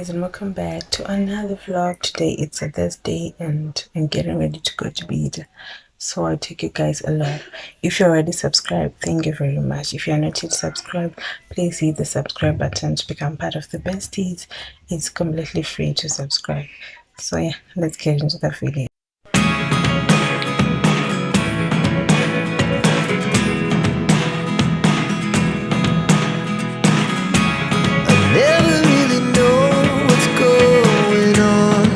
guys, and welcome back to another vlog. Today it's a Thursday and I'm getting ready to go to bed, so I'll take you guys along. If you're already subscribed, thank you very much. If you're not yet subscribed, please hit the subscribe button to become part of the besties. It's completely free to subscribe. So yeah, let's get into the video. Never really know what's going on.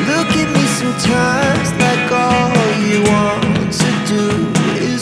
Look at me sometimes like all you want to do is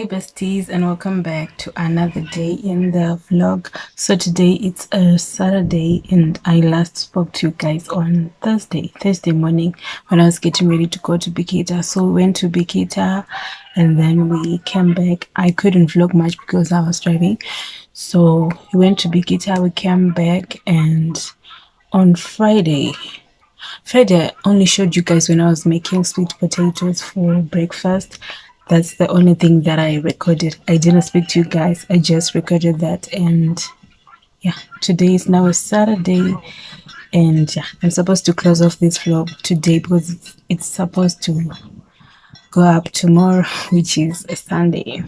Hi besties, and welcome back to another day in the vlog. So today it's a Saturday and I last spoke to you guys on Thursday morning when I was getting ready to go to Bikita. So we went to Bikita and then we came back. I couldn't vlog much because I was driving. So we went to Bikita, we came back, and on Friday, I only showed you guys when I was making sweet potatoes for breakfast. That's the only thing that I recorded. I didn't speak to you guys. I just recorded that. And yeah, today is now a Saturday. And yeah, I'm supposed to close off this vlog today because it's supposed to go up tomorrow, which is a Sunday.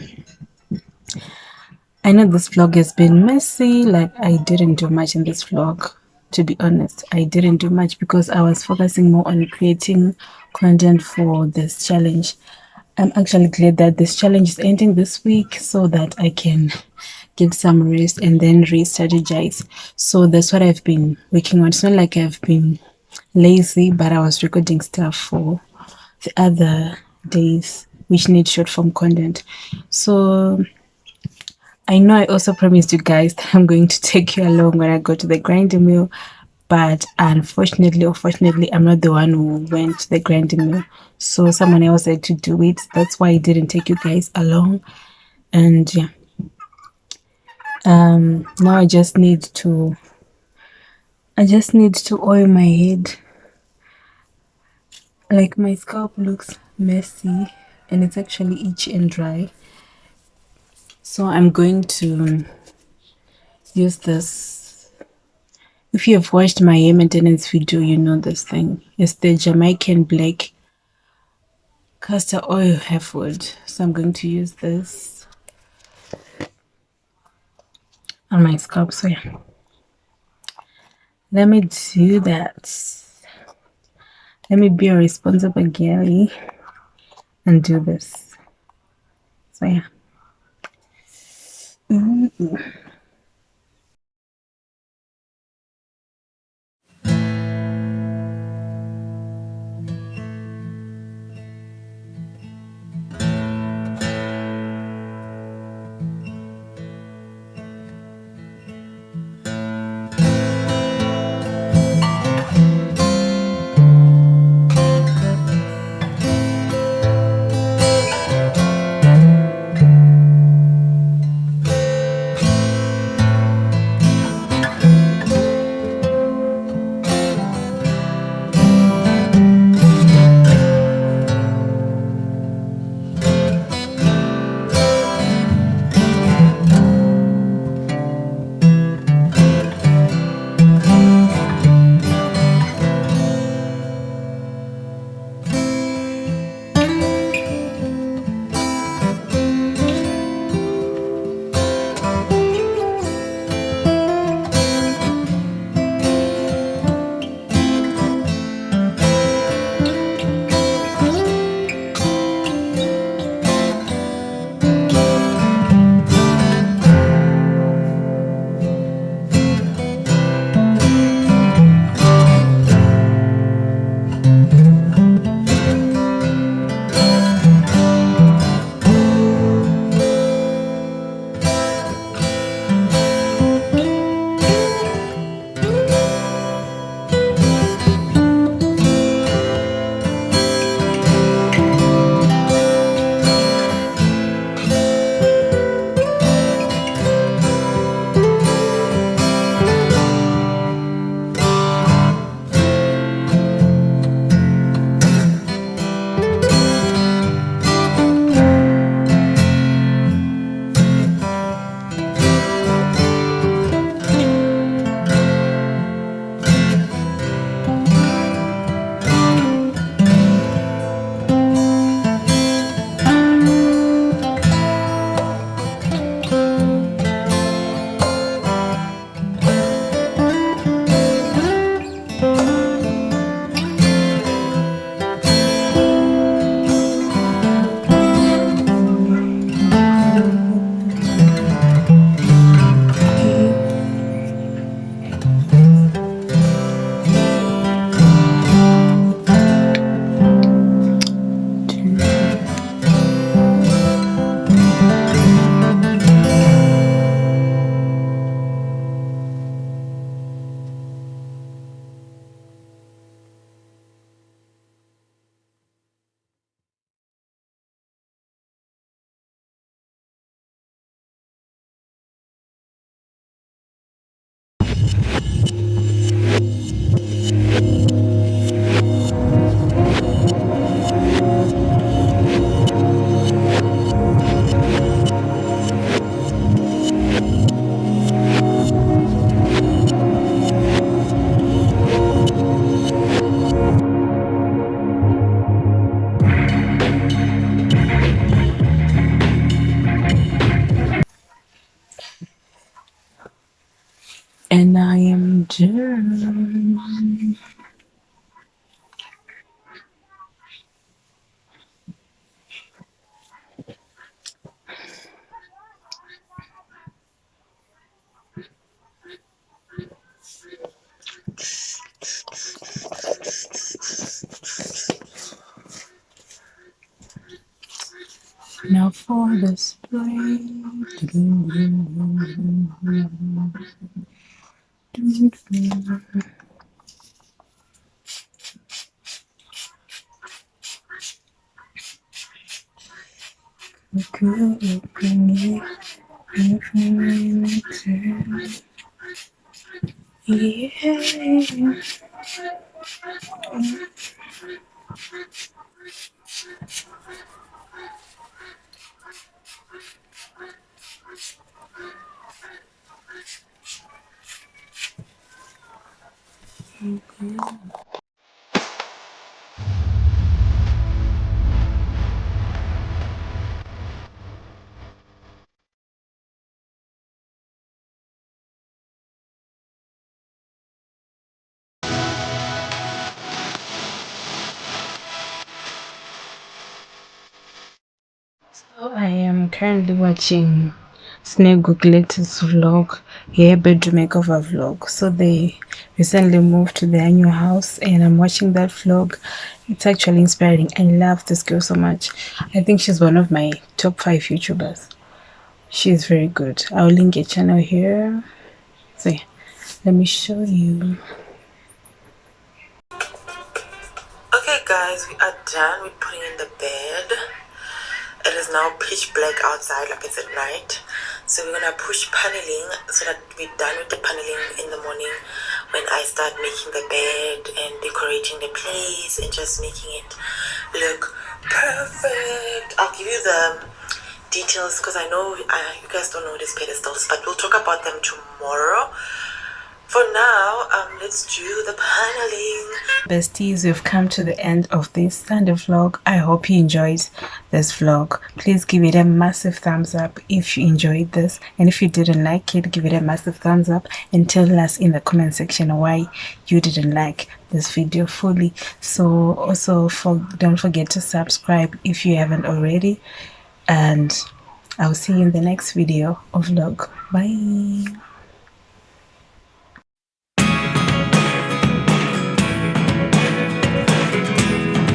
I know this vlog has been messy. Like, I didn't do much in this vlog. To be honest, I didn't do much because I was focusing more on creating content for this challenge. I'm actually glad that this challenge is ending this week so that I can get some rest and then re-strategize. So that's what I've been working on. It's not like I've been lazy, but I was recording stuff for the other days which need short form content. So I know I also promised you guys that I'm going to take you along when I go to the grinding mill, but unfortunately or fortunately, I'm not the one who went to the grinding mill. So someone else had to do it. That's why I didn't take you guys along. And yeah, now I just need to oil my head. Like, my scalp looks messy and it's actually itchy and dry. So I'm going to use this. If you have watched my hair maintenance video, you know this thing. It's the Jamaican Black Castor Oil Halfwood. So I'm going to use this on my scalp. So yeah, let me do that. Let me be a responsible girly and do this. So yeah. done. Now for the spray. Yeah. So I am currently watching Snake Googlet's vlog, yeah, bedroom makeover vlog. So they recently moved to their new house and I'm watching that vlog. It's actually inspiring. I love this girl so much. I think she's one of my top 5 YouTubers. She's very good. I'll link a channel here. So yeah, let me show you. Okay guys, we are done with putting in the bed. It is now pitch black outside, like it's at night. So we're gonna push paneling so that we're done with the paneling in the morning when I start making the bed and decorating the place and just making it look perfect. I'll give you the details because I know you guys don't know these pedestals, but we'll talk about them tomorrow. For now, let's do the paneling. Besties, we've come to the end of this Sunday vlog. I hope you enjoyed this vlog. Please give it a massive thumbs up if you enjoyed this, and if you didn't like it, give it a massive thumbs up and tell us in the comment section why you didn't like this video fully. So also don't forget to subscribe if you haven't already, and I'll see you in the next video of vlog. Bye.